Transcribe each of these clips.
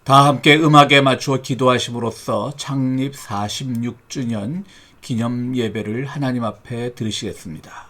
다 함께 음악에 맞추어 기도하심으로써 창립 46주년 기념 예배를 하나님 앞에 드리시겠습니다.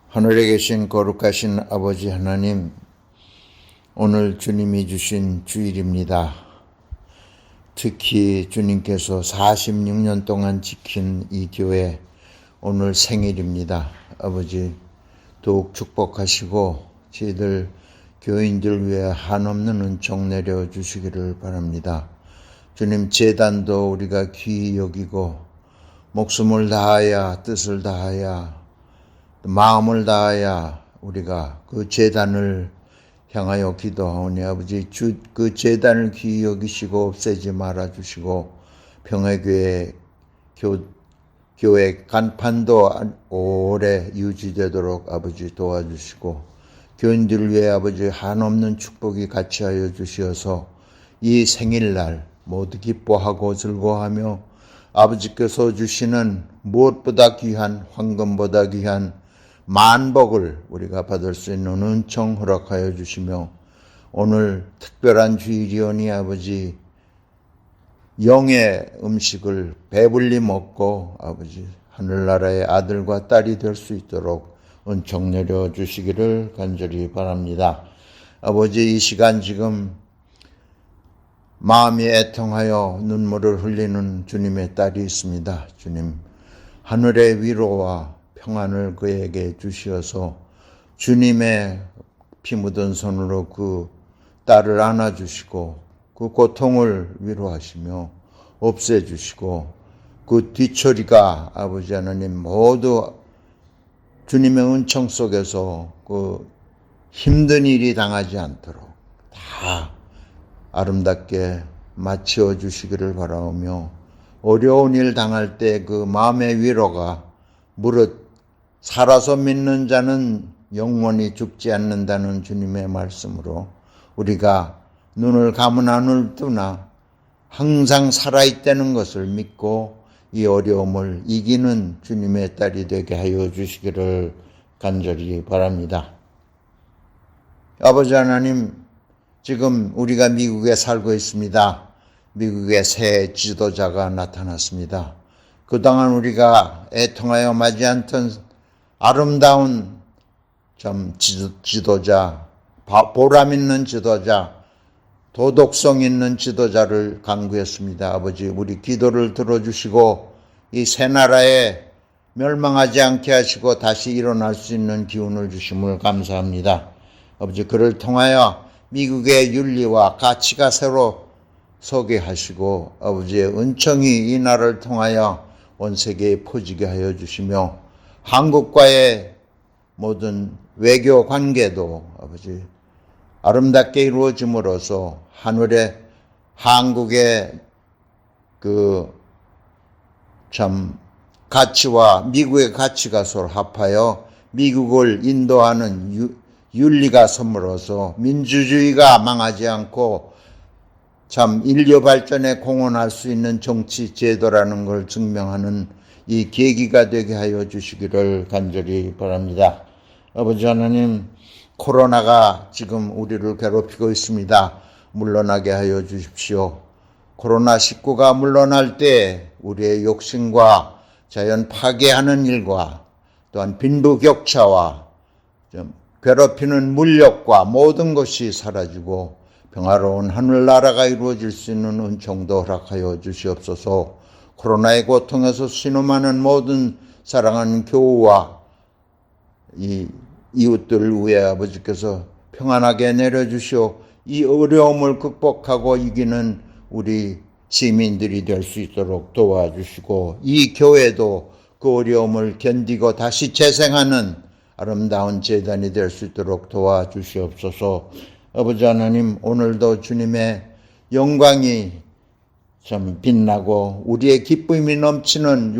하늘에 계신 거룩하신 아버지 하나님, 오늘 주님이 주신 주일입니다. 특히 주님께서 46년 동안 지킨 이 교회, 오늘 생일입니다. 아버지, 더욱 축복하시고 저희들 교인들 위해 한없는 은총 내려주시기를 바랍니다. 주님, 제단도 우리가 귀히 여기고 목숨을 다하여 뜻을 다하여 마음을 다하여 우리가 그 제단을 향하여 기도하오니 아버지, 그 제단을 귀히 여기시고 없애지 말아주시고 평화교회 교회 간판도 오래 유지되도록 아버지 도와주시고 교인들을 위해 아버지 한없는 축복이 같이하여 주시어서 이 생일날 모두 기뻐하고 즐거워하며 아버지께서 주시는 무엇보다 귀한 황금보다 귀한 만복을 우리가 받을 수 있는 은총 허락하여 주시며 오늘 특별한 주일이오니 아버지 영의 음식을 배불리 먹고 아버지 하늘나라의 아들과 딸이 될 수 있도록 은총 내려 주시기를 간절히 바랍니다. 아버지, 이 시간 지금 마음이 애통하여 눈물을 흘리는 주님의 딸이 있습니다. 주님, 하늘의 위로와 평안을 그에게 주시어서 주님의 피 묻은 손으로 그 딸을 안아주시고 그 고통을 위로하시며 없애주시고 그 뒤처리가 아버지 하나님 모두 주님의 은총 속에서 그 힘든 일이 당하지 않도록 다 아름답게 마치어 주시기를 바라오며 어려운 일 당할 때 그 마음의 위로가 무릇 살아서 믿는 자는 영원히 죽지 않는다는 주님의 말씀으로 우리가 눈을 감으나 눈을 뜨나 항상 살아있다는 것을 믿고 이 어려움을 이기는 주님의 딸이 되게 하여 주시기를 간절히 바랍니다. 아버지 하나님, 지금 우리가 미국에 살고 있습니다. 미국의 새 지도자가 나타났습니다. 그동안 우리가 애통하여 맞이했던 아름다운 지도자, 보람 있는 지도자, 도덕성 있는 지도자를 간구했습니다. 아버지, 우리 기도를 들어주시고 이 새 나라에 멸망하지 않게 하시고 다시 일어날 수 있는 기운을 주심을 감사합니다. 아버지, 그를 통하여 미국의 윤리와 가치가 새로 서게 하시고 아버지의 은총이 이 나라를 통하여 온 세계에 퍼지게 하여 주시며 한국과의 모든 외교 관계도 아버지 아름답게 이루어짐으로써 하늘의 한국의 가치와 미국의 가치가 서로 합하여 미국을 인도하는 윤리가 섬으로써 민주주의가 망하지 않고 인류 발전에 공헌할 수 있는 정치 제도라는 걸 증명하는 이 계기가 되게 하여 주시기를 간절히 바랍니다. 아버지 하나님, 코로나가 지금 우리를 괴롭히고 있습니다. 물러나게 하여 주십시오. 코로나19가 물러날 때 우리의 욕심과 자연 파괴하는 일과 또한 빈부격차와 괴롭히는 물력과 모든 것이 사라지고 평화로운 하늘나라가 이루어질 수 있는 은총도 허락하여 주시옵소서. 코로나의 고통에서 신음하는 모든 사랑하는 교우와 이 이웃들을 위해 아버지께서 평안하게 내려주시오. 이 어려움을 극복하고 이기는 우리 시민들이 될 수 있도록 도와주시고 이 교회도 그 어려움을 견디고 다시 재생하는 아름다운 재단이 될 수 있도록 도와주시옵소서. 아버지 하나님, 오늘도 주님의 영광이 참 빛나고 우리의 기쁨이 넘치는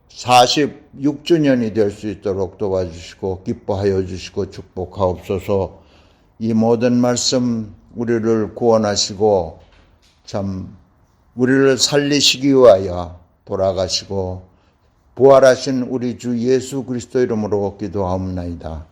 46주년이 될 수 있도록 도와주시고 기뻐하여 주시고 축복하옵소서. 이 모든 말씀 우리를 구원하시고 참 우리를 살리시기 위하여 돌아가시고 부활하신 우리 주 예수 그리스도 이름으로 기도하옵나이다.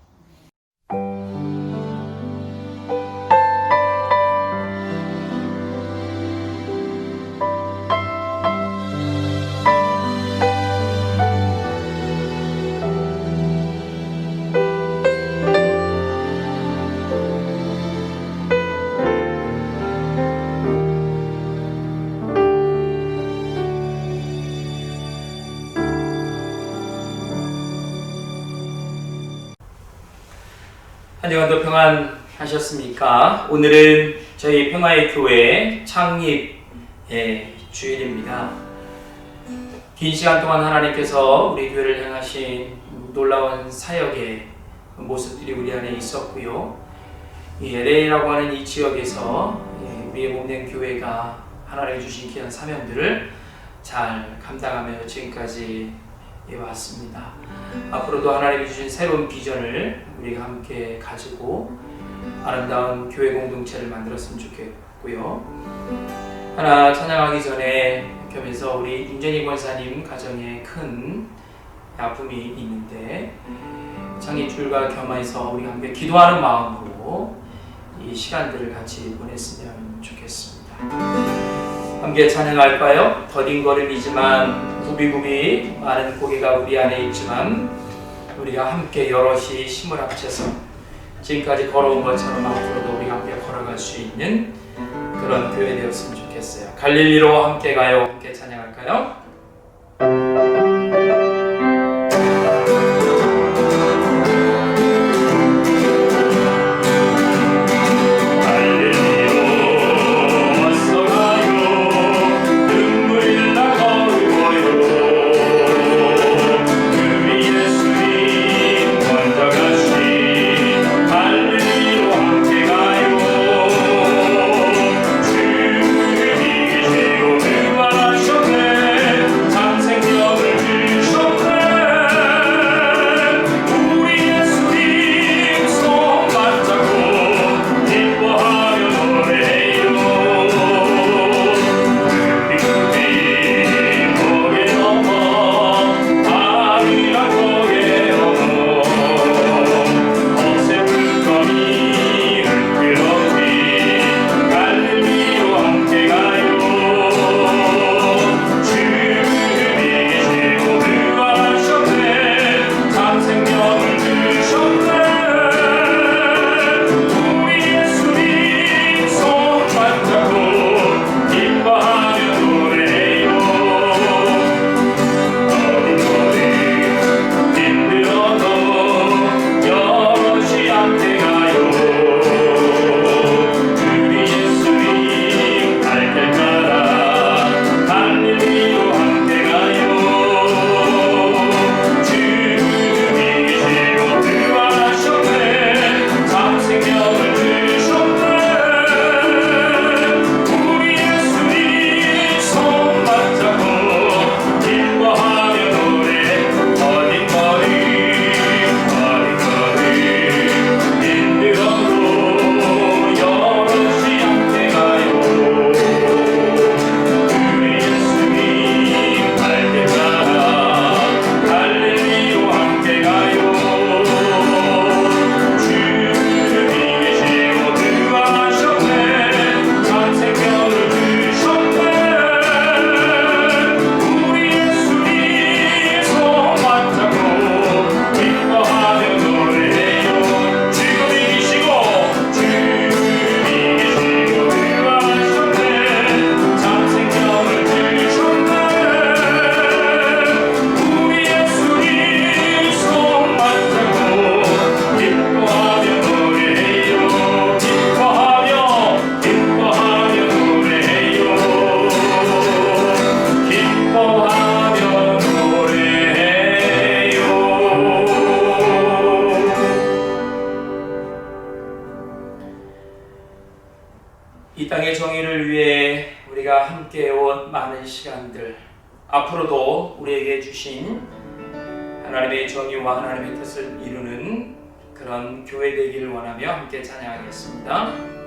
한 주간도 평안하셨습니까? 오늘은 저희 평화의 교회 창립의 주일입니다. 긴 시간 동안 하나님께서 우리 교회를 향하신 놀라운 사역의 모습들이 우리 안에 있었고요. 이 LA라고 하는 이 지역에서 우리의 몸된 교회가 하나님이 주신 귀한 사명들을 잘 감당하며 지금까지 왔습니다. 앞으로도 하나님이 주신 새로운 비전을 우리가 함께 가지고 아름다운 교회 공동체를 만들었으면 좋겠고요. 하나 찬양하기 전에 겸해서 우리 윤전희 권사님 가정에 큰 아픔이 있는데 창립주일과 겸해서 우리가 함께 기도하는 마음으로 이 시간들을 같이 보냈으면 좋겠습니다. 함께 찬양할까요? 더딘 걸음이지만 굽이굽이 많은 고개가 우리 안에 있지만 우리가 함께 여럿이 힘을 합쳐서 지금까지 걸어온 것처럼 앞으로도 우리가 함께 걸어갈 수 있는 그런 교회 되었으면 좋겠어요. 갈릴리로 함께 가요. 함께 찬양할까요? 주님이 계시고 능하셨네 이 땅의 정의를 위해 우리가 함께 온 많은 시간들, 앞으로도 우리에게 주신 하나님의 정의와 하나님의 뜻을 이루는 그런 교회 되기를 원하며 함께 찬양하겠습니다.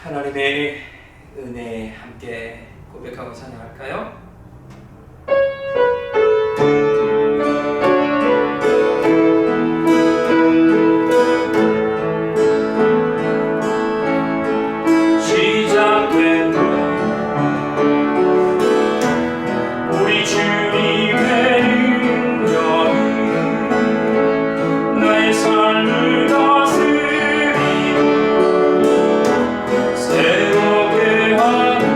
하나님의 은혜 함께 고백하고 찬양할까요? 시작된 우리 주님의 능력이 나의 삶을 다스리고 새롭게 하는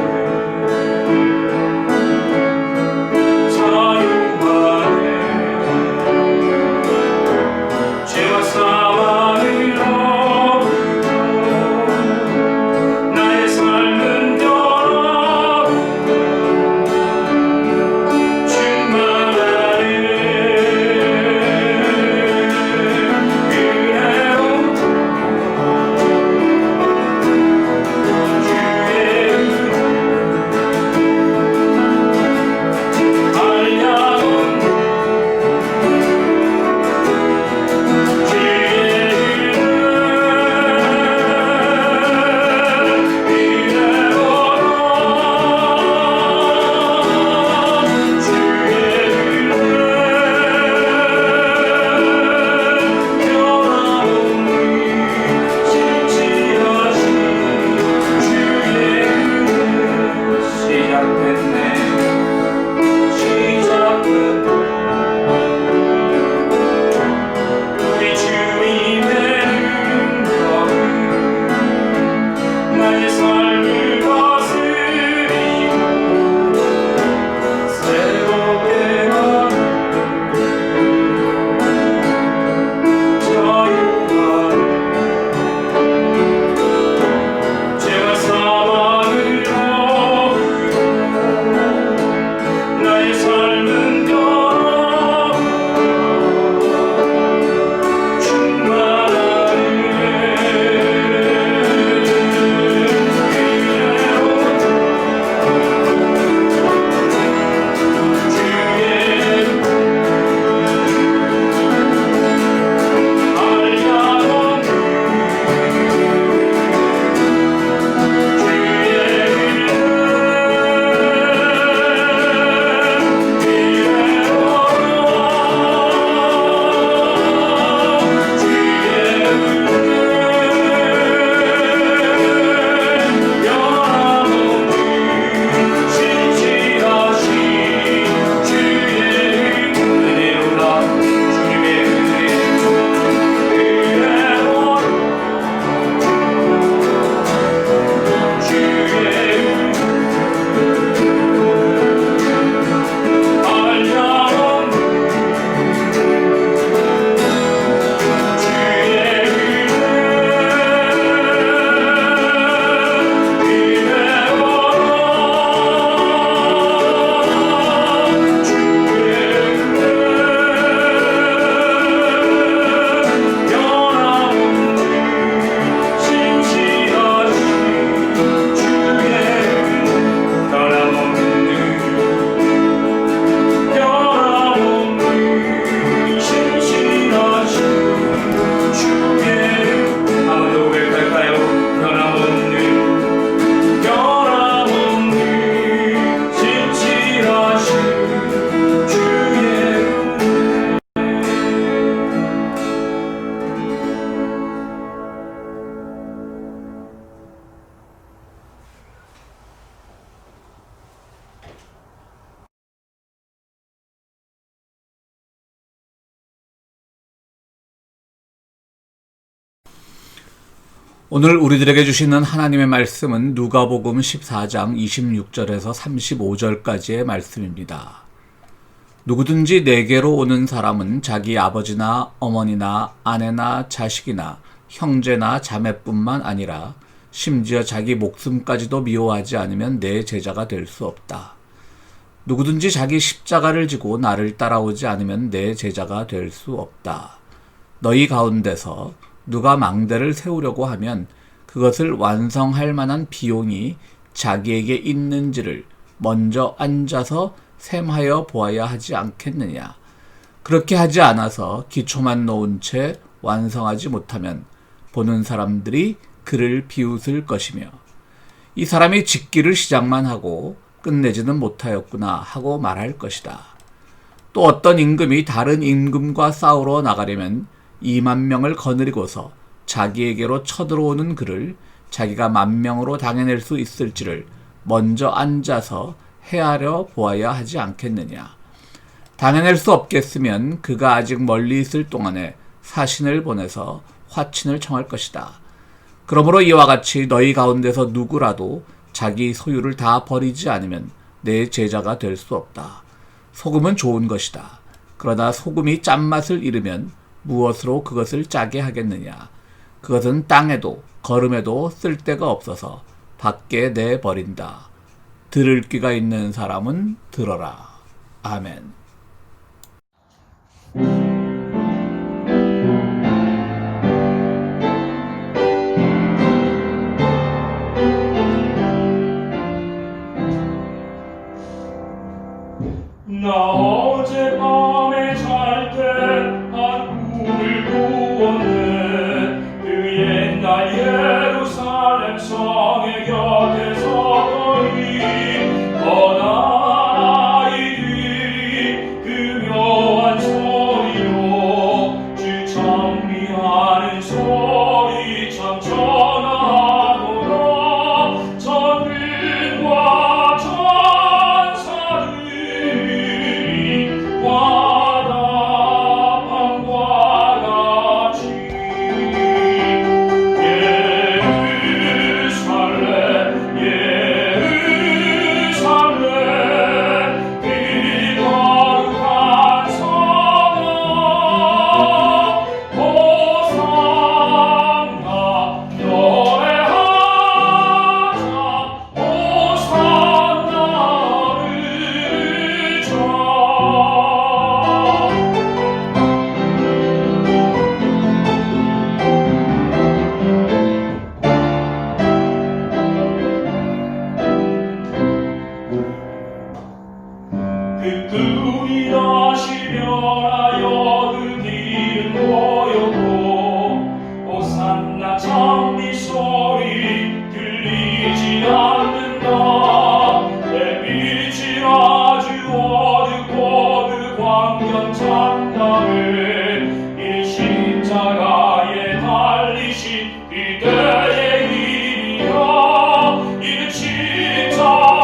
오늘 우리들에게 주시는 하나님의 말씀은 누가복음 14장 26절에서 35절까지의 말씀입니다. 누구든지 내게로 오는 사람은 자기 아버지나 어머니나 아내나 자식이나 형제나 자매뿐만 아니라 심지어 자기 목숨까지도 미워하지 않으면 내 제자가 될 수 없다. 누구든지 자기 십자가를 지고 나를 따라오지 않으면 내 제자가 될 수 없다. 너희 가운데서 누가 망대를 세우려고 하면 그것을 완성할 만한 비용이 자기에게 있는지를 먼저 앉아서 셈하여 보아야 하지 않겠느냐. 그렇게 하지 않아서 기초만 놓은 채 완성하지 못하면 보는 사람들이 그를 비웃을 것이며 이 사람이 짓기를 시작만 하고 끝내지는 못하였구나 하고 말할 것이다. 또 어떤 임금이 다른 임금과 싸우러 나가려면 2만 명을 거느리고서 자기에게로 쳐들어오는 그를 자기가 10,000명으로 당해낼 수 있을지를 먼저 앉아서 헤아려 보아야 하지 않겠느냐. 당해낼 수 없겠으면 그가 아직 멀리 있을 동안에 사신을 보내서 화친을 청할 것이다. 그러므로 이와 같이 너희 가운데서 누구라도 자기 소유를 다 버리지 않으면 내 제자가 될 수 없다. 소금은 좋은 것이다. 그러나 소금이 짠맛을 잃으면 무엇으로 그것을 짜게 하겠느냐. 그것은 땅에도 거름에도 쓸데가 없어서 밖에 내버린다. 들을 귀가 있는 사람은 들어라. 아멘. 나 어젯밤에 잘 때 한 꿈을 꾸었네. 그 옛날 예루살렘 성의 곁에 서더니 어느 아이들이 그 묘한 소리로 주 찬미하는 소리 참 전하노라. 천군과 그 꿈이 다시 변하여 그 길은 보였고 호산나 찬미 소리 들리지 않는다. 햇빛이 아주 어둡고 그 광경 장담을 이 십자가에 달리신 그대의 일이라. 이는 십자가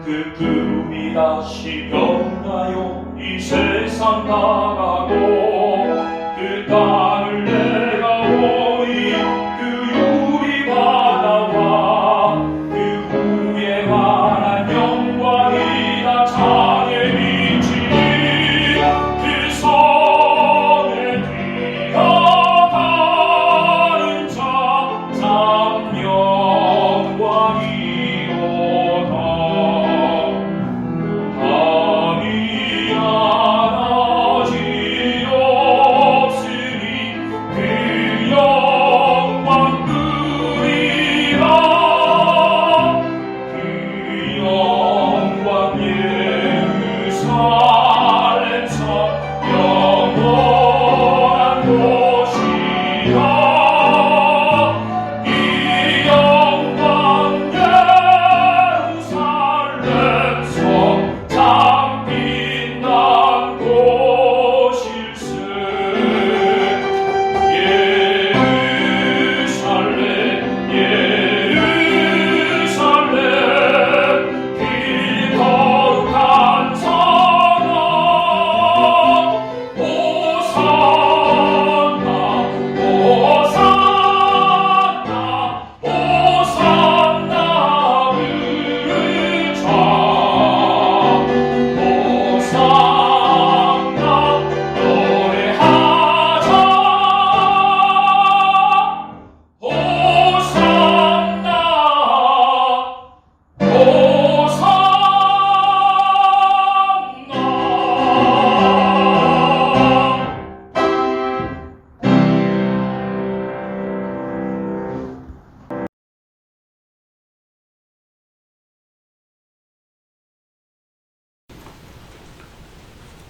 그 꿈이 다시 변하여 이 세상 나가고 그 땅을 내가 보니 그 유리 바다와 그 후에 환한 영광이 다 창에 비치니 그 성에 뛰어가는 자 참 영광이로다. 밤이 하나지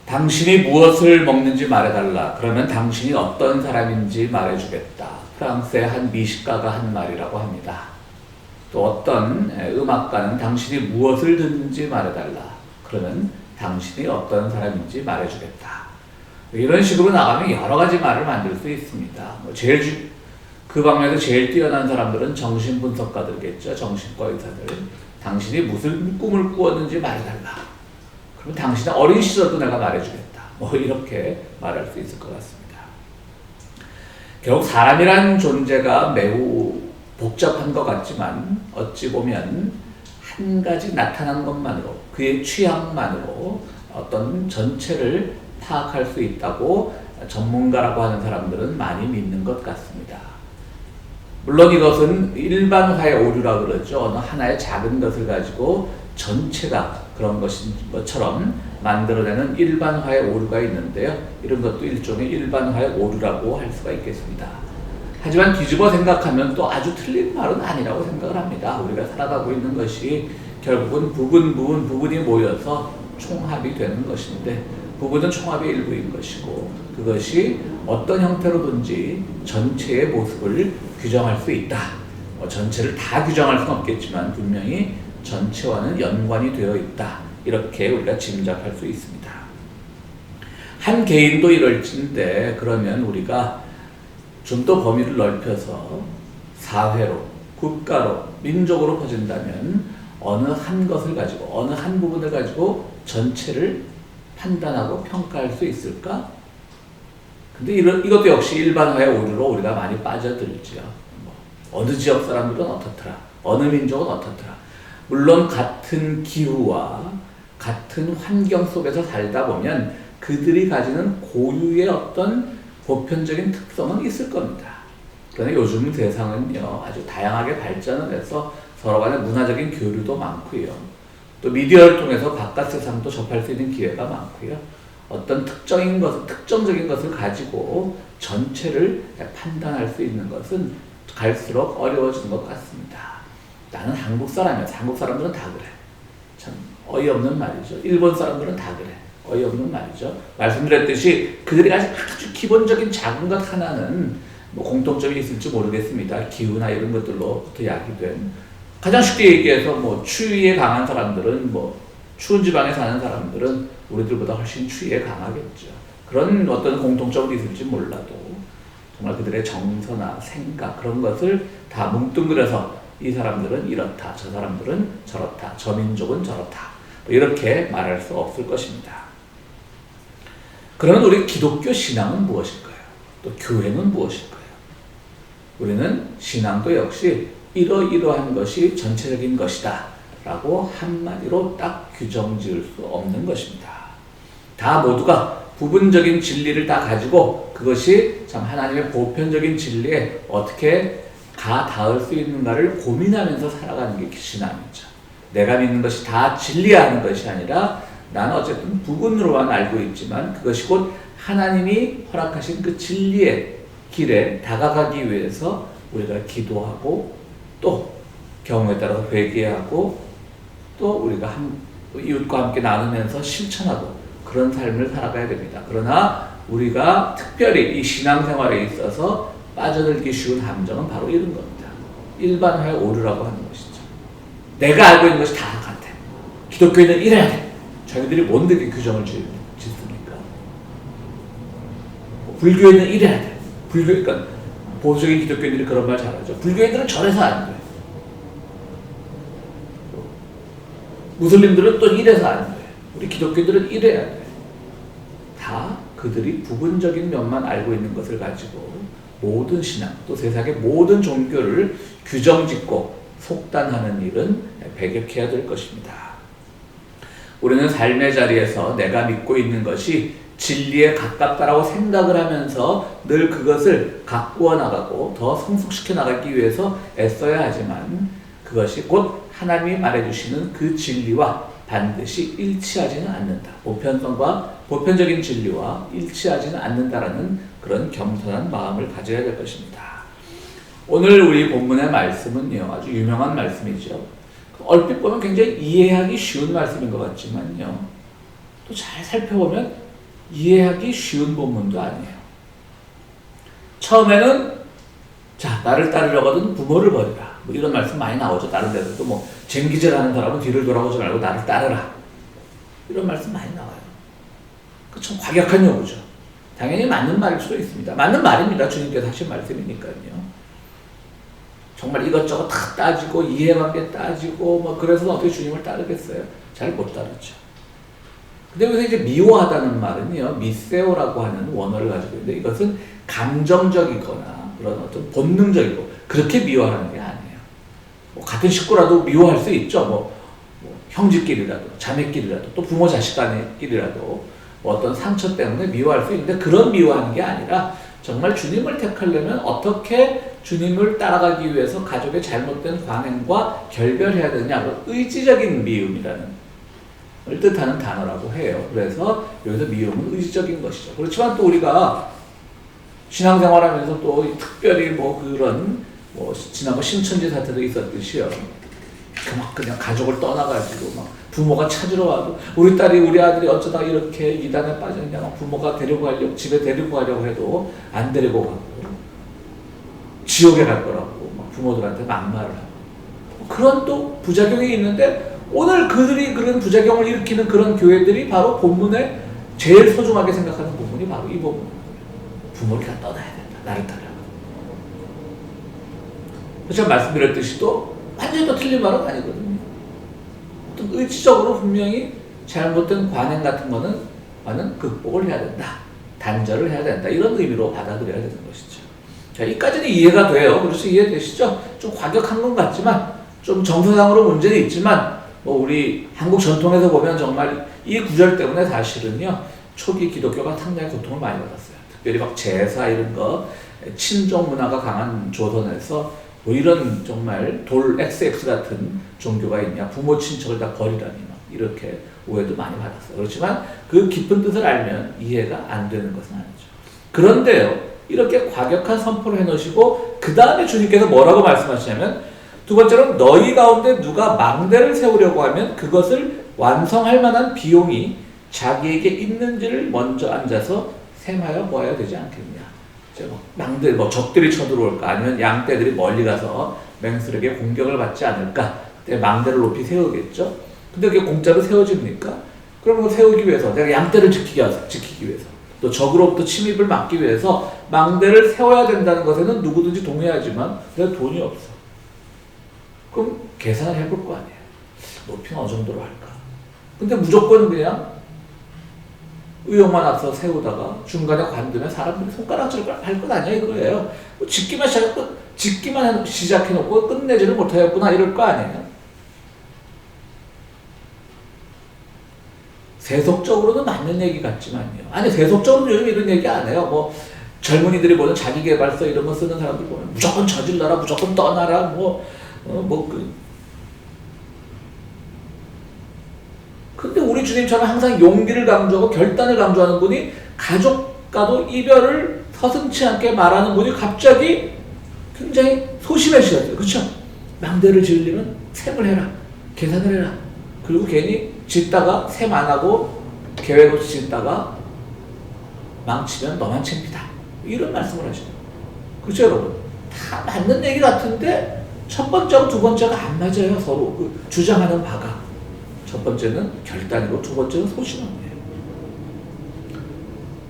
당신이 무엇을 먹는지 말해달라. 그러면 당신이 어떤 사람인지 말해주겠다. 프랑스의 한 미식가가 한 말이라고 합니다. 또 어떤 음악가는 당신이 무엇을 듣는지 말해달라. 그러면 당신이 어떤 사람인지 말해주겠다. 이런 식으로 나가면 여러 가지 말을 만들 수 있습니다. 그 방면에서 제일 뛰어난 사람들은 정신분석가들겠죠. 정신과 의사들. 당신이 무슨 꿈을 꾸었는지 말해달라. 그러면 당신의 어린 시절도 내가 말해주겠다. 뭐 이렇게 말할 수 있을 것 같습니다. 결국 사람이란 존재가 매우 복잡한 것 같지만 어찌 보면 한 가지 나타난 것만으로, 그의 취향만으로 어떤 전체를 파악할 수 있다고 전문가라고 하는 사람들은 많이 믿는 것 같습니다. 물론 이것은 일반화의 오류라 그러죠. 어느 하나의 작은 것을 가지고 전체가 그런 것인 것처럼 만들어내는 일반화의 오류가 있는데요. 이런 것도 일종의 일반화의 오류라고 할 수가 있겠습니다. 하지만 뒤집어 생각하면 또 아주 틀린 말은 아니라고 생각을 합니다. 우리가 살아가고 있는 것이 결국은 부분이 모여서 총합이 되는 것인데, 부분은 총합의 일부인 것이고, 그것이 어떤 형태로든지 전체의 모습을 규정할 수 있다. 전체를 다 규정할 수는 없겠지만 분명히 전체와는 연관이 되어 있다. 이렇게 우리가 짐작할 수 있습니다. 한 개인도 이럴진데, 그러면 우리가 좀 더 범위를 넓혀서 사회로, 국가로, 민족으로 퍼진다면 어느 한 것을 가지고, 어느 한 부분을 가지고 전체를 판단하고 평가할 수 있을까? 근데 이것도 역시 일반화의 오류로 우리가 많이 빠져들죠. 어느 지역 사람들은 어떻더라, 어느 민족은 어떻더라. 물론 같은 기후와 같은 환경 속에서 살다 보면 그들이 가지는 고유의 어떤 보편적인 특성은 있을 겁니다. 그러나 요즘 세상은요, 아주 다양하게 발전을 해서 서로 간의 문화적인 교류도 많고요. 또 미디어를 통해서 바깥 세상도 접할 수 있는 기회가 많고요. 어떤 특정적인 것을 가지고 전체를 판단할 수 있는 것은 갈수록 어려워지는 것 같습니다. 나는 한국 사람이야. 한국 사람들은 다 그래. 참 어이없는 말이죠. 일본 사람들은 다 그래. 어이없는 말이죠. 말씀드렸듯이 그들이 아주 기본적인 작은 것 하나는 뭐 공통점이 있을지 모르겠습니다. 기후나 이런 것들로부터 야기된. 가장 쉽게 얘기해서 뭐 추위에 강한 사람들은, 뭐 추운 지방에 사는 사람들은 우리들보다 훨씬 추위에 강하겠죠. 그런 어떤 공통점이 있을지 몰라도 정말 그들의 정서나 생각, 그런 것을 다 뭉뚱그려서 이 사람들은 이렇다, 저 사람들은 저렇다, 저 민족은 저렇다, 뭐 이렇게 말할 수 없을 것입니다. 그러면 우리 기독교 신앙은 무엇일까요? 또 교회는 무엇일까요? 우리는 신앙도 역시 이러이러한 것이 전체적인 것이다 라고 한마디로 딱 규정 지을 수 없는 것입니다. 다 모두가 부분적인 진리를 다 가지고 그것이 참 하나님의 보편적인 진리에 어떻게 닿을 수 있는가를 고민하면서 살아가는 게 신앙이죠. 내가 믿는 것이 다 진리야 하는 것이 아니라 나는 어쨌든 부분으로만 알고 있지만 그것이 곧 하나님이 허락하신 그 진리의 길에 다가가기 위해서 우리가 기도하고 또 경우에 따라서 회개하고 또 우리가 이웃과 함께 나누면서 실천하고 그런 삶을 살아가야 됩니다. 그러나 우리가 특별히 이 신앙생활에 있어서 빠져들기 쉬운 함정은 바로 이런 겁니다. 일반화의 오류라고 하는 것이죠. 내가 알고 있는 것이 다 같아. 기독교인은 이래야 돼. 자기들이 뭔데 이렇게 규정을 짓습니까? 불교인은 이래야 돼. 그러니까 보수적인 기독교인들이 그런 말 잘하죠. 불교인들은 저래서 안 돼. 무슬림들은 또 이래서 안 돼. 우리 기독교인들은 이래야 돼. 다 그들이 부분적인 면만 알고 있는 것을 가지고 모든 신앙, 또 세상의 모든 종교를 규정짓고 속단하는 일은 배격해야 될 것입니다. 우리는 삶의 자리에서 내가 믿고 있는 것이 진리에 가깝다라고 생각을 하면서 늘 그것을 가꾸어 나가고 더 성숙시켜 나가기 위해서 애써야 하지만 그것이 곧 하나님이 말해주시는 그 진리와 반드시 일치하지는 않는다. 보편적인 진리와 일치하지는 않는다라는 그런 겸손한 마음을 가져야 될 것입니다. 오늘 우리 본문의 말씀은요, 아주 유명한 말씀이죠. 얼핏 보면 굉장히 이해하기 쉬운 말씀인 것 같지만요, 또 잘 살펴보면 이해하기 쉬운 본문도 아니에요. 처음에는 자, 나를 따르려거든 부모를 버리라. 뭐 이런 말씀 많이 나오죠. 다른 데서도 뭐 쟁기질하는 사람은 뒤를 돌아보지 말고 나를 따르라. 이런 말씀 많이 나와요. 그 참 과격한 요구죠. 당연히 맞는 말일 수도 있습니다. 맞는 말입니다. 주님께서 하신 말씀이니까요. 정말 이것저것 다 따지고 이해관계 따지고 뭐 그래서 어떻게 주님을 따르겠어요? 잘 못 따르죠. 근데 여기서 이제 미워하다는 말은요, 미세오라고 하는 원어를 가지고 있는데 이것은 감정적이거나 그런 어떤 본능적이고 그렇게 미워하는 게 아니에요. 뭐 같은 식구라도 미워할 수 있죠. 뭐 형제끼리라도 자매끼리라도 또 부모 자식 간끼리라도 뭐 어떤 상처 때문에 미워할 수 있는데 그런 미워하는 게 아니라 정말 주님을 택하려면 어떻게 주님을 따라가기 위해서 가족의 잘못된 관행과 결별해야 되느냐, 의지적인 미움이라는 을 뜻하는 단어라고 해요. 그래서 여기서 미움은 의지적인 것이죠. 그렇지만 또 우리가 신앙생활하면서 또 특별히 뭐 그런 뭐 지난번 신천지 사태도 있었듯이요. 막 그냥 가족을 떠나가지고 막 부모가 찾으러 와도 우리 딸이 우리 아들이 어쩌다 이렇게 이단에 빠졌냐, 막 부모가 데리고 가려고 집에 데리고 가려고 해도 안 데리고 가고 지옥에 갈 거라고 막 부모들한테 막말을 하고 그런 또 부작용이 있는데. 오늘 그들이 그런 부작용을 일으키는 그런 교회들이 바로 본문에 제일 소중하게 생각하는 부분이 바로 이 부분입니다. 부모를 다 떠나야 된다. 나를 따라. 제가 말씀드렸듯이 또 완전히 또 틀린 말은 아니거든요. 어떤 의지적으로 분명히 잘못된 관행 같은 거는 극복을 해야 된다. 단절을 해야 된다. 이런 의미로 받아들여야 되는 것이죠. 자, 이까지는 이해가 돼요. 그래서 이해되시죠? 좀 과격한 것 같지만 좀 정서상으로 문제는 있지만 뭐 우리 한국 전통에서 보면 정말 이 구절 때문에 사실은요 초기 기독교가 상당히 고통을 많이 받았어요. 특별히 막 제사 이런 거 친족 문화가 강한 조선에서 뭐 이런 정말 돌 XX 같은 종교가 있냐, 부모 친척을 다 버리라니 막 이렇게 오해도 많이 받았어요. 그렇지만 그 깊은 뜻을 알면 이해가 안 되는 것은 아니죠. 그런데요 이렇게 과격한 선포를 해놓으시고 그 다음에 주님께서 뭐라고 말씀하시냐면 두 번째로 너희 가운데 누가 망대를 세우려고 하면 그것을 완성할 만한 비용이 자기에게 있는지를 먼저 앉아서 셈하여 보아야 되지 않겠냐. 망대, 뭐 적들이 쳐들어올까 아니면 양떼들이 멀리 가서 맹수에게 공격을 받지 않을까. 그때 망대를 높이 세우겠죠. 근데 그게 공짜로 세워집니까? 그럼 그걸 세우기 위해서 내가 양떼를 지키기 위해서 또 적으로부터 침입을 막기 위해서 망대를 세워야 된다는 것에는 누구든지 동의하지만 내가 돈이 없어. 그럼 계산을 해볼 거 아니에요. 높이는 어느 정도로 할까? 근데 무조건 그냥 의욕만 앞서 세우다가 중간에 관두면 사람들이 손가락질 할 건 아니야 이거예요. 짓기만 시작해놓고 끝내지를 못하였구나 이럴 거 아니에요. 세속적으로는 맞는 얘기 같지만요. 아니 세속적으로는 요즘 이런 얘기 안 해요. 뭐 젊은이들이 보는 자기계발서 이런 거 쓰는 사람들 보면 무조건 저질러라, 무조건 떠나라, 근데 우리 주님처럼 항상 용기를 강조하고 결단을 강조하는 분이 가족과도 이별을 서슴지 않게 말하는 분이 갑자기 굉장히 소심해지셨어요. 그렇죠? 망대를 지으려면 셈을 해라. 계산을 해라. 그리고 괜히 짓다가 셈 안 하고 계획 없이 짓다가 망치면 너만 챙피다. 이런 말씀을 하시죠. 그렇죠 여러분? 다 맞는 얘기 같은데 첫 번째하고 두 번째가 안 맞아요. 서로 그 주장하는 바가. 첫 번째는 결단이고 두 번째는 소심함이에요.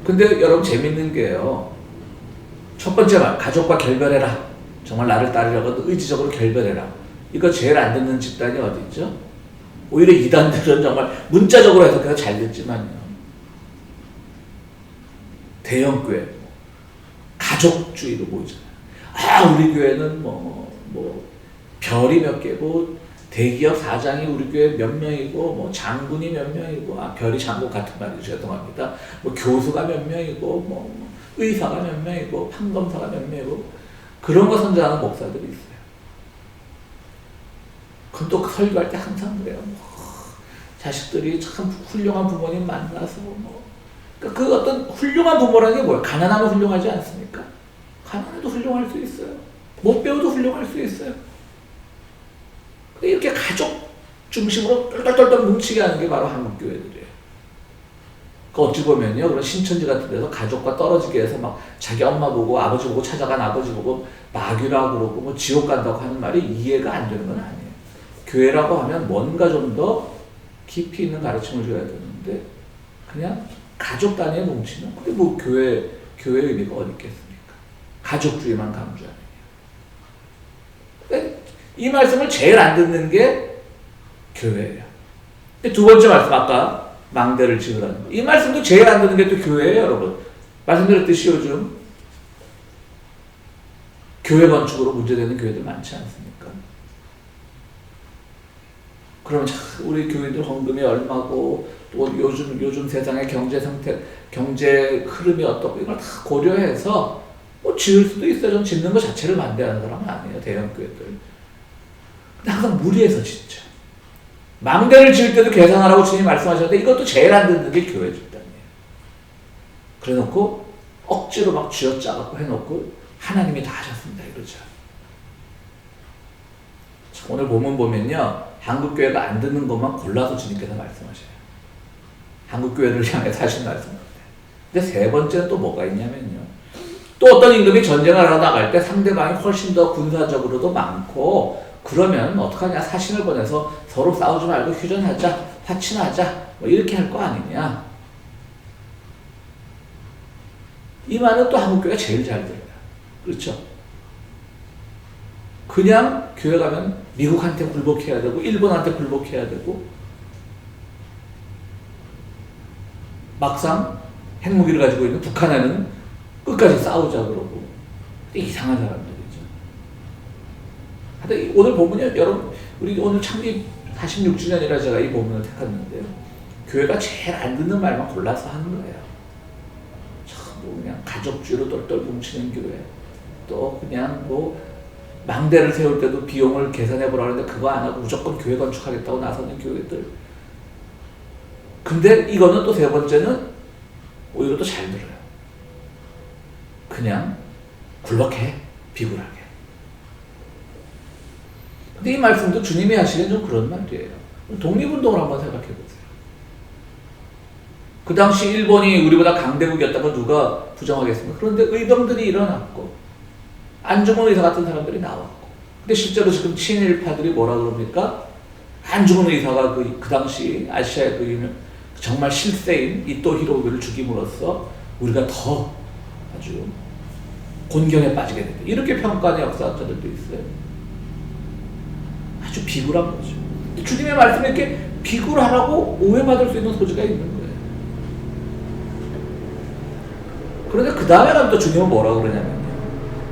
근데 여러분 재밌는 게요. 첫 번째 말 가족과 결별해라. 정말 나를 따르려고 의지적으로 결별해라. 이거 제일 안 듣는 집단이 어디 있죠? 오히려 이단들은 정말 문자적으로 해석해서 잘 듣지만요. 대형교회 가족주의로 보이잖아요. 아 우리 교회는 별이 몇 개고 대기업 사장이 우리 교회 몇 명이고 뭐 장군이 몇 명이고 별이 장군 같은 말이죠. 죄송합니다. 뭐 교수가 몇 명이고 뭐 의사가 몇 명이고 판검사가 몇 명이고 그런 거 선전하는 목사들이 있어요. 그럼 또 설교할 때 항상 그래요. 자식들이 참 훌륭한 부모님 만나서 그러니까 그 어떤 훌륭한 부모라는 게 뭐예요? 가난하면 훌륭하지 않습니까? 가난해도 훌륭할 수 있어요. 못 배워도 훌륭할 수 있어요. 이렇게 가족 중심으로 똘똘똘똘 뭉치게 하는 게 바로 한국 교회들이에요. 어찌 보면요, 그런 신천지 같은 데서 가족과 떨어지게 해서 막 자기 엄마 보고 아버지 보고 찾아간 아버지 보고 마귀라고 그러고 뭐 지옥 간다고 하는 말이 이해가 안 되는 건 아니에요. 교회라고 하면 뭔가 좀 더 깊이 있는 가르침을 줘야 되는데 그냥 가족 단위에 뭉치는 그게 뭐 교회의 의미가 어디 있겠습니까? 가족주의만 강조하는. 이 말씀을 제일 안 듣는 게 교회예요. 두 번째 말씀 아까 망대를 지으라는 거. 이 말씀도 제일 안 듣는 게 또 교회예요, 여러분. 말씀드렸듯이 요즘 교회 건축으로 문제되는 교회들 많지 않습니까? 그러면 우리 교회들 헌금이 얼마고 또 요즘 세상의 경제 상태, 경제 흐름이 어떻고 이걸 다 고려해서 뭐 지을 수도 있어요. 좀 짓는 것 자체를 반대하는 사람은 아니에요, 대형 교회들. 근데 항상 무리해서 짓죠. 망대를 지을 때도 계산하라고 주님이 말씀하셨는데 이것도 제일 안 듣는 게 교회 집단이에요. 그래놓고 억지로 막 쥐어짜갖고 해놓고 하나님이 다 하셨습니다 이러죠. 오늘 본문 보면요, 한국교회가 안 듣는 것만 골라서 주님께서 말씀하셔요. 한국교회를 향해서 하신 말씀 같아요. 근데 세 번째는 또 뭐가 있냐면요, 또 어떤 임금이 전쟁을 하러 나갈 때 상대방이 훨씬 더 군사적으로도 많고 그러면 어떡하냐, 사신을 보내서 서로 싸우지 말고 휴전하자, 화친하자 뭐 이렇게 할 거 아니냐. 이 말은 또 한국교회가 제일 잘 들어요. 그렇죠? 그냥 교회 가면 미국한테 굴복해야 되고 일본한테 굴복해야 되고 막상 핵무기를 가지고 있는 북한에는 끝까지 싸우자 그러고 이상한 사람들이죠. 하여튼 오늘 보면요, 여러분 우리 오늘 창립 46주년이라 제가 이 본문을 택했는데요, 교회가 제일 안 듣는 말만 골라서 하는 거예요. 뭐 그냥 가족주의로 똘똘 뭉치는 교회, 또 그냥 뭐 망대를 세울 때도 비용을 계산해 보라 하는데 그거 안 하고 무조건 교회 건축하겠다고 나서는 교회들. 근데 이거는 또 세 번째는 오히려 또 잘 들어요. 그냥 굴복해, 비굴하게. 근데 이 말씀도 주님이 하시기엔 좀 그런 말이에요. 독립운동을 한번 생각해 보세요. 그 당시 일본이 우리보다 강대국이었다고 누가 부정하겠습니까? 그런데 의병들이 일어났고 안중근 의사 같은 사람들이 나왔고, 근데 실제로 지금 친일파들이 뭐라 그럽니까? 안중근 의사가 그 당시 아시아의 그 정말 실세인 이토 히로부미를 죽임으로써 우리가 더 아주 곤경에 빠지게 된다, 이렇게 평가하는 역사학자들도 있어요. 아주 비굴한 거죠. 주님의 말씀에 이렇게 비굴하라고 오해받을 수 있는 소지가 있는 거예요. 그런데 그 다음에 가면 또 주님은 뭐라 그러냐면요,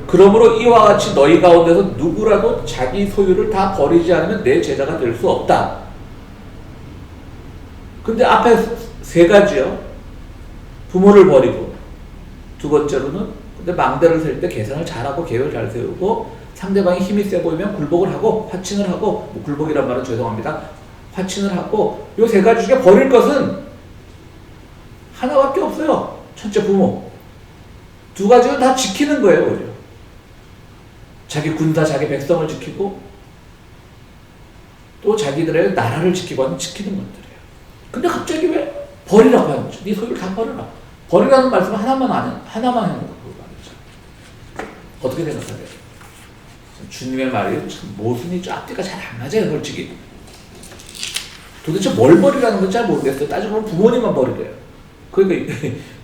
그러므로 이와 같이 너희 가운데서 누구라도 자기 소유를 다 버리지 않으면 내 제자가 될 수 없다. 근데 앞에 세 가지요. 부모를 버리고, 두 번째로는 근데 망대를 세울 때 계산을 잘하고 계획을 잘 세우고, 상대방이 힘이 세 보이면 굴복을 하고 화친을 하고, 뭐 굴복이란 말은 죄송합니다, 화친을 하고, 요 세 가지 중에 버릴 것은 하나밖에 없어요. 첫째 부모. 두 가지는 다 지키는 거예요, 오히려. 자기 군사, 자기 백성을 지키고 또 자기들의 나라를 지키고 하는 지키는 것들이에요. 근데 갑자기 왜 버리라고 하는 거죠? 네 소유를 다 버려라. 버리라는 말씀은 하나만 하는 거고 말이죠. 어떻게 생각하세요? 주님의 말이 참 모순이죠. 앞뒤가 잘 안 맞아요, 솔직히. 도대체 뭘 버리라는 건지 잘 모르겠어요. 따지고 보면 부모님만 버리래요. 그러니까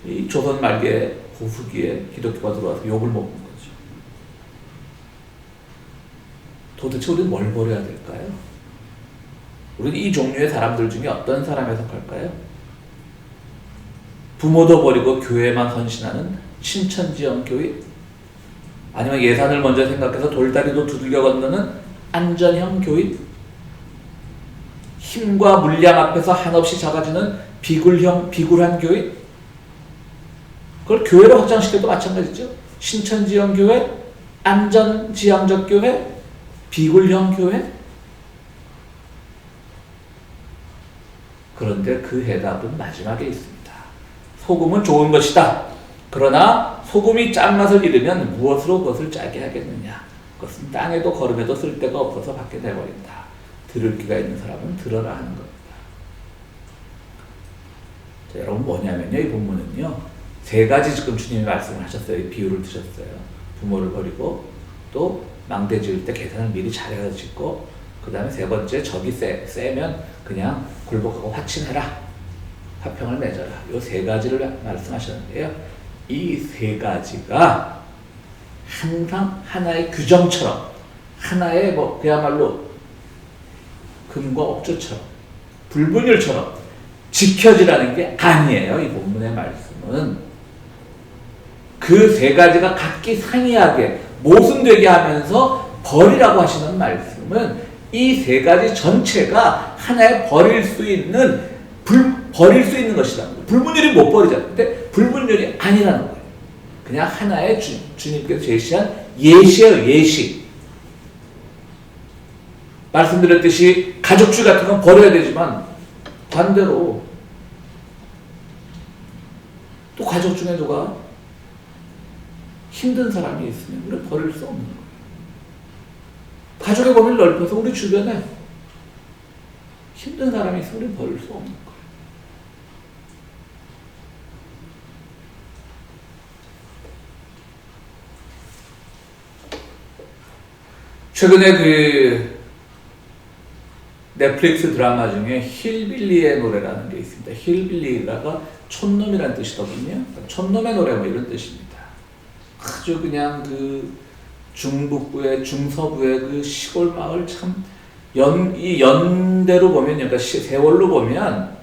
이 조선 말기에 후기에 기독교가 들어와서 욕을 먹는 거죠. 도대체 우리는 뭘 버려야 될까요? 우리는 이 종류의 사람들 중에 어떤 사람에 속할까요? 부모도 버리고 교회만 헌신하는 신천지형 교회? 아니면 예산을 먼저 생각해서 돌다리도 두들겨 건너는 안전형 교회? 힘과 물량 앞에서 한없이 작아지는 비굴한 교회? 그걸 교회로 확장시켜도 마찬가지죠. 신천지형 교회, 안전지향적 교회, 비굴형 교회. 그런데 그 해답은 마지막에 있습니다. 소금은 좋은 것이다. 그러나 소금이 짠맛을 잃으면 무엇으로 그것을 짜게 하겠느냐. 그것은 땅에도 거름에도 쓸데가 없어서 밖에 내버린다. 들을 귀가 있는 사람은 들어라 하는 겁니다. 자, 여러분 뭐냐면요, 이 본문은요, 세 가지 지금 주님이 말씀을 하셨어요. 이 비유를 드셨어요. 부모를 버리고 또 망대 지을 때 계산을 미리 잘해서 짓고, 그 다음에 세 번째, 적이 세면 그냥 굴복하고 화친해라, 화평을 맺어라. 이 세 가지를 말씀하셨는데요. 이 세 가지가 항상 하나의 규정처럼, 하나의 뭐 그야말로 금과 억조처럼, 불분율처럼 지켜지라는 게 아니에요. 이 본문의 말씀은 그 세 가지가 각기 상이하게 모순되게 하면서 버리라고 하시는 말씀은 이 세 가지 전체가 하나의 버릴 수 있는 것이다. 불분율이 못 버리잖아요. 근데 불분율이 아니라는 거예요. 그냥 하나의 주님께서 제시한 예시예요. 예시. 말씀드렸듯이 가족주의 같은 건 버려야 되지만 반대로 또 가족 중에 누가 힘든 사람이 있으면 우리는 버릴 수 없는 거예요. 가족의 범위를 넓혀서 우리 주변에 힘든 사람이 있으면 우리는 버릴 수 없는 거예요. 최근에 그 넷플릭스 드라마 중에 힐빌리의 노래라는 게 있습니다. 힐빌리가 촌놈이라는 뜻이거든요. 촌놈의 노래 뭐 이런 뜻입니다. 아주 그냥 그 중북부의 중서부의 그 시골 마을 참 이 연대로 보면, 그러니까 세월로 보면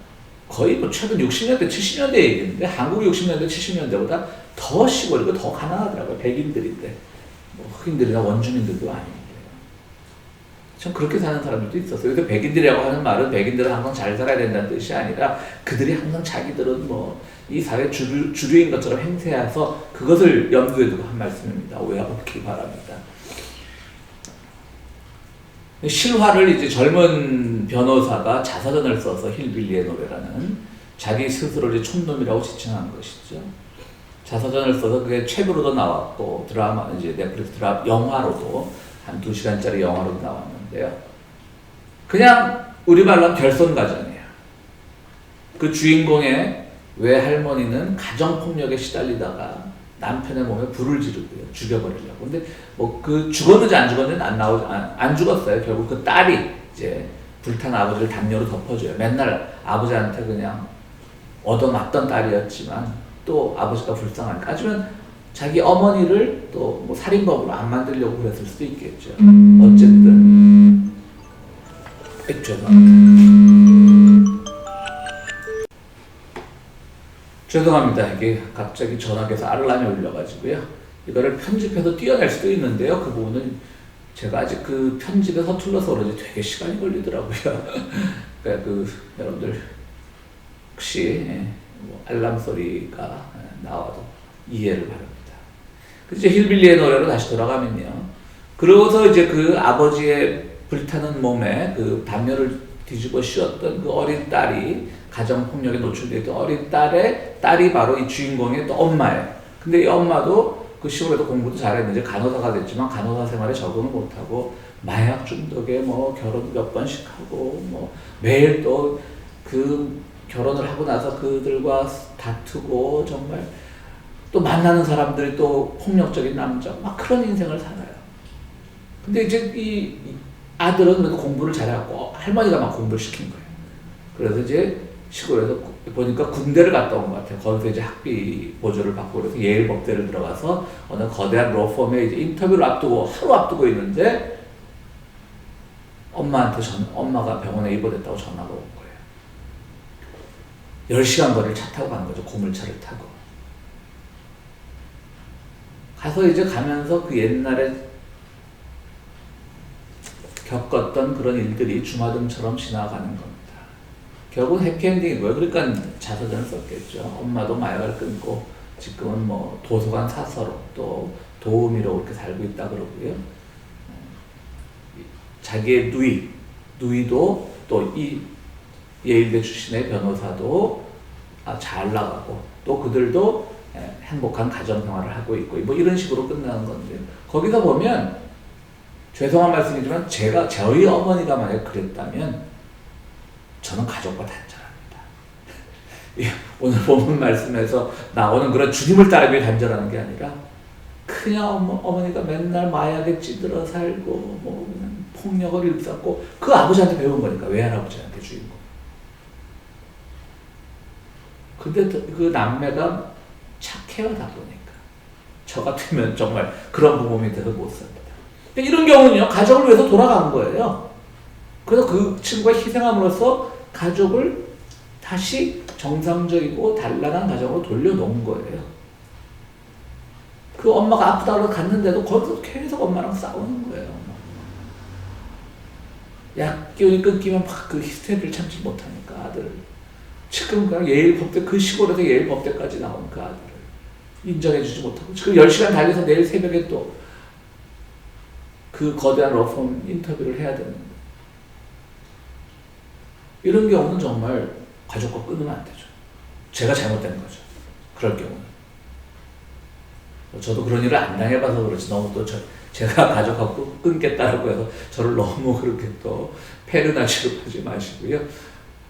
거의 뭐 최근 60년대 70년대 얘기인데 한국 60년대 70년대보다 더 시골이고 더 가난하더라고요. 백인들인데 뭐 흑인들이나 원주민들도 아니고. 참 그렇게 사는 사람들도 있었어요. 그래서 백인들이라고 하는 말은 백인들은 항상 잘 살아야 된다는 뜻이 아니라 그들이 항상 자기들은 뭐 이 사회 주류인 것처럼 행세해서 그것을 염두에 두고 한 말씀입니다. 오해하지 않기 바랍니다. 실화를 이제 젊은 변호사가 자서전을 써서 힐빌리의 노래라는 자기 스스로를 촌놈이라고 지칭한 것이죠. 자서전을 써서 그게 책으로도 나왔고 드라마 이제 넷플릭스 영화로도 한 2시간짜리 영화로도 나왔는데요. 그냥 우리말로 하면 결손가정이에요. 그 주인공의 외할머니는 가정폭력에 시달리다가 남편의 몸에 불을 지르고요. 죽여버리려고. 근데 뭐 그 죽었는지 안 죽었는지 안 죽었어요. 결국 그 딸이 이제 불탄 아버지를 담요로 덮어줘요. 맨날 아버지한테 그냥 얻어맞던 딸이었지만 또 아버지가 불쌍하니까. 하지만 자기 어머니를 또 뭐 살인범으로 안 만들려고 그랬을 수도 있겠죠. 어쨌든 죄송합니다. 이게 갑자기 전화기에서 알람이 울려가지고요. 이거를 편집해서 띄어낼 수도 있는데요. 그 부분은 제가 아직 그 편집에 서툴러서 그런지 되게 시간이 걸리더라고요. 그러니까 여러분들 혹시 뭐 알람 소리가 나와도 이해를 바랍니다. 이제 힐빌리의 노래로 다시 돌아가면요. 그러고서 이제 그 아버지의 불타는 몸에 그 담요를 뒤집어 씌웠던 그 어린 딸이 가정폭력에 노출되어 있던 어린 딸이 바로 이 주인공의 또 엄마예요. 근데 이 엄마도 그 시골에도 공부도 잘했는데 간호사가 됐지만 간호사 생활에 적응을 못하고 마약 중독에 뭐 결혼 몇 번씩 하고 뭐 매일 또 그 결혼을 하고 나서 그들과 다투고 정말 또 만나는 사람들이 또 폭력적인 남자 막 그런 인생을 살아요. 근데 이제 이 아들은 그래도 공부를 잘해갖고 할머니가 막 공부를 시킨 거예요. 그래서 이제 시골에서 보니까 군대를 갔다 온 것 같아요. 거기서 이제 학비 보조를 받고 그래서 예일 법대를 들어가서 어느 거대한 로펌에 이제 인터뷰를 하루 앞두고 있는데 엄마가 병원에 입원했다고 전화가 온 거예요. 10시간 거리를 차 타고 간 거죠. 고물차를 타고. 가서 이제 가면서 그 옛날에 겪었던 그런 일들이 주마등처럼 지나가는 겁니다. 결국은 해피엔딩인 거예요. 그러니까 자서전을 썼겠죠. 엄마도 마약을 끊고 지금은 뭐 도서관 사서로 또 도우미로 그렇게 살고 있다 그러고요. 자기의 누이도 또 이 예일대 출신의 변호사도 잘 나가고 또 그들도 행복한 가정 생활을 하고 있고 뭐 이런 식으로 끝나는 건데요. 거기서 보면 죄송한 말씀이지만 저희 어머니가 만약 그랬다면 저는 가족과 단절합니다. 오늘 본문 말씀에서 나오는 그런 주님을 따르기 위해 단절하는 게 아니라 그냥 어머니가 맨날 마약에 찌들어 살고 뭐 그냥 폭력을 일삼고 그 아버지한테 배운 거니까 외할아버지한테 주인공. 근데 그 남매가 착해요 다 보니까. 저 같으면 정말 그런 부모 밑에서 못 삽니다. 이런 경우는요 가족을 위해서 돌아간 거예요. 그래서 그 친구가 희생함으로써 가족을 다시 정상적이고 단란한 가정으로 돌려놓은 거예요. 그 엄마가 아프다고 갔는데도 거기서 계속 엄마랑 싸우는 거예요. 약 기운이 끊기면 막 그 히스테리를 참지 못하니까 아들을. 지금 그냥 예일법대, 그 시골에서 예일법대까지 나온 그 아들을 인정해주지 못하고 지금 10시간 달려서 내일 새벽에 또 그 거대한 러펌 인터뷰를 해야 되는데 이런 경우는 정말 가족과 끊으면 안 되죠. 제가 잘못된 거죠. 그럴 경우는. 저도 그런 일을 안 당해봐서 그렇지 너무 또 제가 가족하고 끊겠다라고 해서 저를 너무 그렇게 또 패륜화 취급하지 마시고요.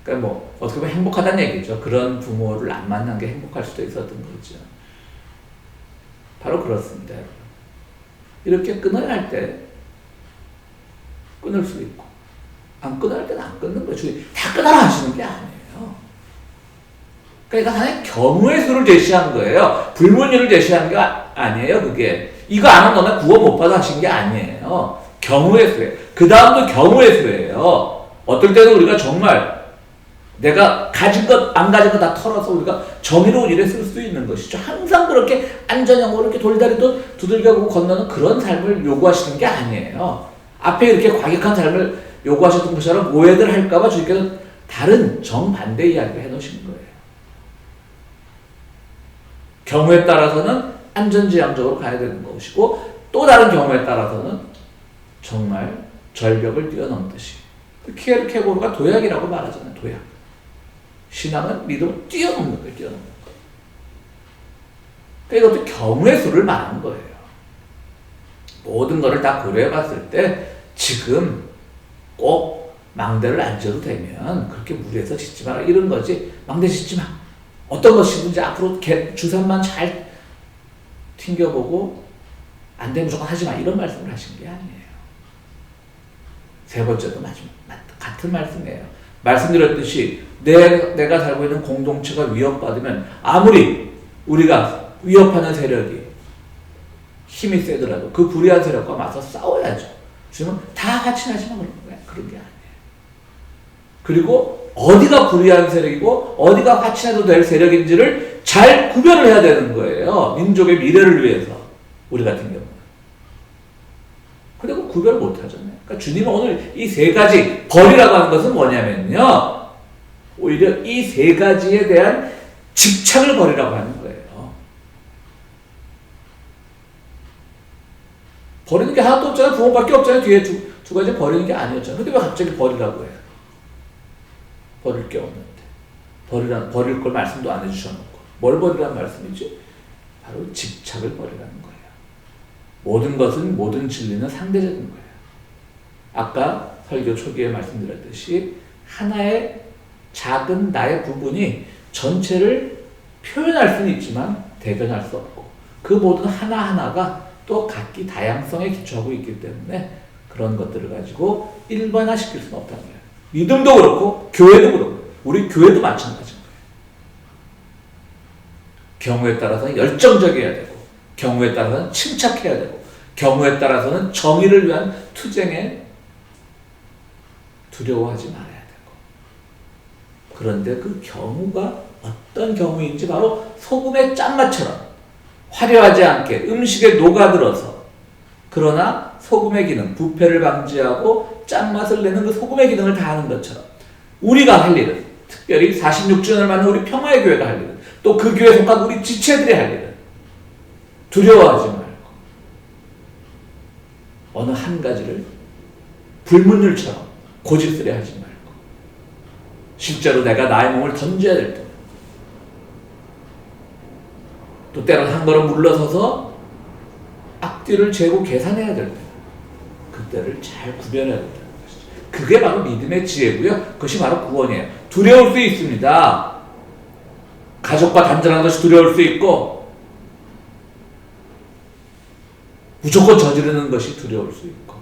그러니까 뭐 어떻게 보면 행복하다는 얘기죠. 그런 부모를 안 만난 게 행복할 수도 있었던 거죠. 바로 그렇습니다, 여러분. 이렇게 끊어야 할 때 끊을 수 있고 안 끊어야 할 때는 안 끊는 거죠. 다 끊어라 하시는 게 아니에요. 그러니까 하나의 경우의 수를 제시한 거예요. 불문율을 제시한 게 아니에요. 그게 이거 안 하면 너네 구원 못 받아 하신 게 아니에요. 경우의 수예요. 그 다음도 경우의 수예요. 어떨 때는 우리가 정말 내가 가진 것, 안 가진 것 다 털어서 우리가 정의로운 일에 쓸 수 있는 것이죠. 항상 그렇게 안전형으로 이렇게 돌다리도 두들겨보고 건너는 그런 삶을 요구하시는 게 아니에요. 앞에 이렇게 과격한 삶을 요구하셨던 것처럼 오해들 할까봐 주님께서 다른 정반대 이야기를 해놓으신 거예요. 경우에 따라서는 안전지향적으로 가야 되는 것이고 또 다른 경우에 따라서는 정말 절벽을 뛰어넘듯이 키에르케고르가 도약이라고 말하잖아요. 도약. 신앙은 믿음을 뛰어넘는 거예요. 뛰어넘는 거. 그러니까 이것도 경우의 수를 말하는 거예요. 모든 것을 다 고려해 봤을 때 지금 꼭 망대를 안 지어도 되면 그렇게 무리해서 짓지 마라 이런 거지. 망대 짓지 마. 어떤 것이든지 앞으로 주산만 잘 튕겨보고 안 되면 무조건 하지 마 이런 말씀을 하신 게 아니에요. 세 번째도 같은 말씀이에요. 말씀드렸듯이 내가 살고 있는 공동체가 위협받으면 아무리 우리가 위협하는 세력이 힘이 세더라도 그 불의한 세력과 맞서 싸워야죠. 주님은 다 화친하지만 그런 게 아니에요. 그리고 어디가 불의한 세력이고 어디가 화친해도 될 세력인지를 잘 구별을 해야 되는 거예요. 민족의 미래를 위해서 우리 같은 경우는. 근데 그 구별 못 하잖아요. 그러니까 주님은 오늘 이 세 가지 벌이라고 하는 것은 뭐냐면요. 오히려 이 세 가지에 대한 집착을 버리라고 하는 거예요. 버리는 게 하나도 없잖아요. 부모밖에 없잖아요. 뒤에 두 가지 버리는 게 아니었잖아요. 근데 왜 갑자기 버리라고 해요? 버릴 게 없는데. 버릴 걸 말씀도 안 해주셔놓고. 뭘 버리라는 말씀이지? 바로 집착을 버리라는 거예요. 모든 것은, 모든 진리는 상대적인 거예요. 아까 설교 초기에 말씀드렸듯이 하나의 작은 나의 부분이 전체를 표현할 수는 있지만 대변할 수 없고 그 모든 하나하나가 또 각기 다양성에 기초하고 있기 때문에 그런 것들을 가지고 일반화시킬 수는 없다는 거예요. 믿음도 그렇고 교회도 그렇고 우리 교회도 마찬가지인 거예요. 경우에 따라서는 열정적이어야 되고 경우에 따라서는 침착해야 되고 경우에 따라서는 정의를 위한 투쟁에 두려워하지 말아야 되고 그런데 그 경우가 어떤 경우인지 바로 소금의 짠맛처럼 화려하지 않게 음식에 녹아들어서 그러나 소금의 기능, 부패를 방지하고 짠맛을 내는 그 소금의 기능을 다하는 것처럼 우리가 할 일은 특별히 46주년을 맞는 우리 평화의 교회가 할 일은 또 그 교회에 속한 우리 지체들이 할 일은 두려워하지 말고 어느 한 가지를 불문율처럼 고집스레 하지 말고 실제로 내가 나의 몸을 던져야 될 때 또 때로는 한 걸음 물러서서 앞뒤를 재고 계산해야 될 때 그때를 잘 구별해야 된다는 것이죠. 그게 바로 믿음의 지혜고요. 그것이 바로 구원이에요. 두려울 수 있습니다. 가족과 단절하는 것이 두려울 수 있고 무조건 저지르는 것이 두려울 수 있고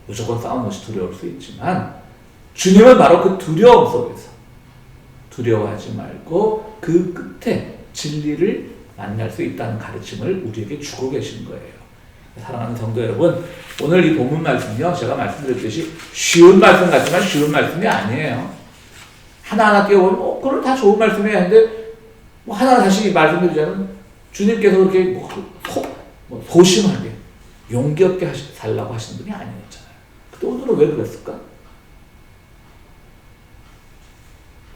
무조건 싸우는 것이 두려울 수 있지만 주님은 바로 그 두려움 속에서 두려워하지 말고 그 끝에 진리를 만날 수 있다는 가르침을 우리에게 주고 계신 거예요. 사랑하는 성도 여러분, 오늘 이 본문 말씀이요, 제가 말씀드렸듯이 쉬운 말씀 같지만 쉬운 말씀이 아니에요. 하나하나 띄워보면 그건 다 좋은 말씀이에요. 근데 하나 다시 말씀드리자면 주님께서 그렇게 소심하게 용기 없게 살라고 하시는 분이 아니었잖아요. 근데 오늘은 왜 그랬을까?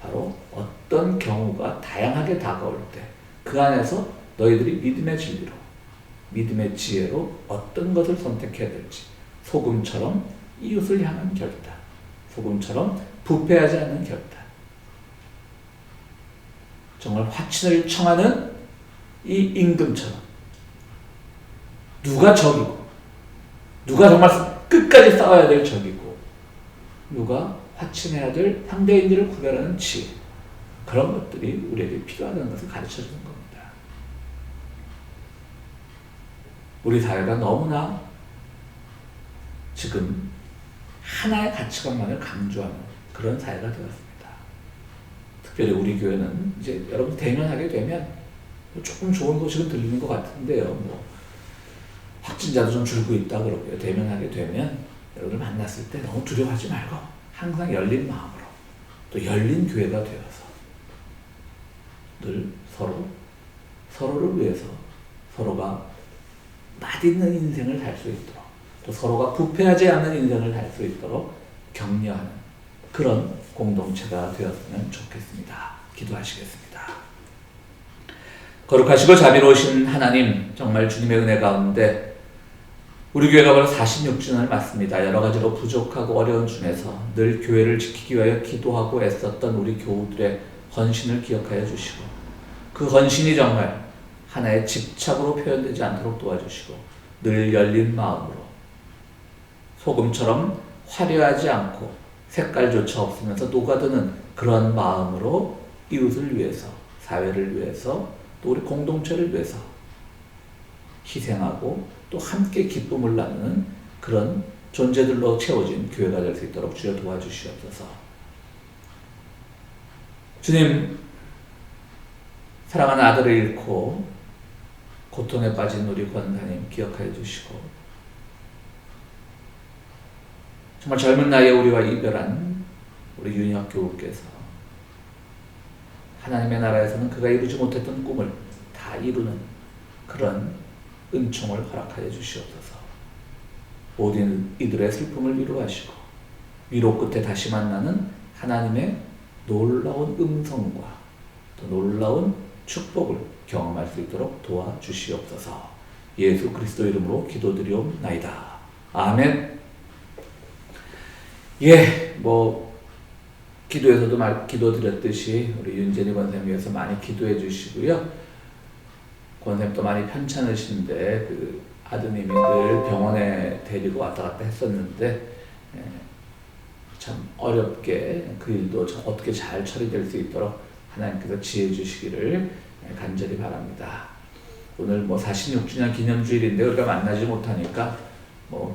바로 어떤 경우가 다양하게 다가올 때 그 안에서 너희들이 믿음의 진리로, 믿음의 지혜로 어떤 것을 선택해야 될지, 소금처럼 이웃을 향한 결단, 소금처럼 부패하지 않는 결단, 정말 화친을 청하는 이 임금처럼 누가 적이고 누가 정말 끝까지 싸워야 될 적이고 누가 화친해야 될 상대인들을 구별하는 지혜, 그런 것들이 우리에게 필요하다는 것을 가르쳐주는 겁니다. 우리 사회가 너무나 지금 하나의 가치관만을 강조하는 그런 사회가 되었습니다. 특별히 우리 교회는 이제 여러분 대면하게 되면 조금 좋은 소식은 들리는 것 같은데요. 확진자도 좀 줄고 있다 그러고요. 대면하게 되면 여러분을 만났을 때 너무 두려워하지 말고 항상 열린 마음으로 또 열린 교회가 되어서 늘 서로를 위해서 서로가 맛있는 인생을 살 수 있도록 또 서로가 부패하지 않는 인생을 살 수 있도록 격려하는 그런 공동체가 되었으면 좋겠습니다. 기도하시겠습니다. 거룩하시고 자비로우신 하나님, 정말 주님의 은혜 가운데 우리 교회가 바로 46주년을 맞습니다. 여러 가지로 부족하고 어려운 중에서 늘 교회를 지키기 위하여 기도하고 애썼던 우리 교우들의 헌신을 기억하여 주시고 그 헌신이 정말 하나의 집착으로 표현되지 않도록 도와주시고 늘 열린 마음으로 소금처럼 화려하지 않고 색깔조차 없으면서 녹아드는 그런 마음으로 이웃을 위해서, 사회를 위해서, 또 우리 공동체를 위해서 희생하고 또 함께 기쁨을 나누는 그런 존재들로 채워진 교회가 될 수 있도록 주여 도와주시옵소서. 주님, 사랑하는 아들을 잃고 고통에 빠진 우리 권사님 기억하여 주시고 정말 젊은 나이에 우리와 이별한 우리 윤혁 교우께서 하나님의 나라에서는 그가 이루지 못했던 꿈을 다 이루는 그런 은총을 허락하여 주시옵소서. 모든 이들의 슬픔을 위로하시고 위로 끝에 다시 만나는 하나님의 놀라운 음성과 또 놀라운 축복을 경험할 수 있도록 도와주시옵소서. 예수 그리스도 이름으로 기도드리옵나이다. 아멘. 기도에서도 기도드렸듯이 우리 윤재니 권사님 위해서 많이 기도해 주시고요. 권사님도 많이 편찮으신데 그 아드님이 늘 병원에 데리고 왔다 갔다 했었는데 참 어렵게 그 일도 어떻게 잘 처리될 수 있도록 하나님께서 지혜 주시기를 간절히 바랍니다. 오늘 46주년 기념주일인데 우리가 만나지 못하니까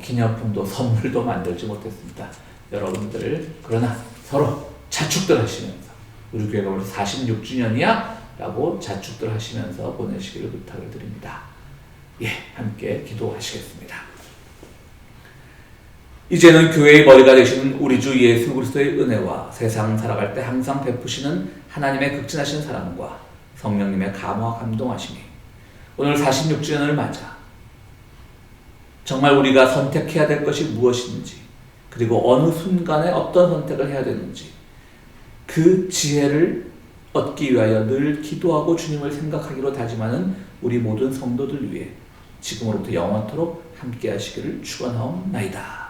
기념품도 선물도 만들지 못했습니다. 여러분들 그러나 서로 자축들 하시면서 우리 교회가 오늘 46주년이야 라고 자축들 하시면서 보내시기를 부탁을 드립니다. 함께 기도하시겠습니다. 이제는 교회의 머리가 되시는 우리 주 예수 그리스도의 은혜와 세상 살아갈 때 항상 베푸시는 하나님의 극진하신 사랑과 성령님의 감화와 감동하심이 오늘 46주년을 맞아 정말 우리가 선택해야 될 것이 무엇인지 그리고 어느 순간에 어떤 선택을 해야 되는지 그 지혜를 얻기 위하여 늘 기도하고 주님을 생각하기로 다짐하는 우리 모든 성도들 위해 지금으로부터 영원토록 함께 하시기를 축원하옵나이다.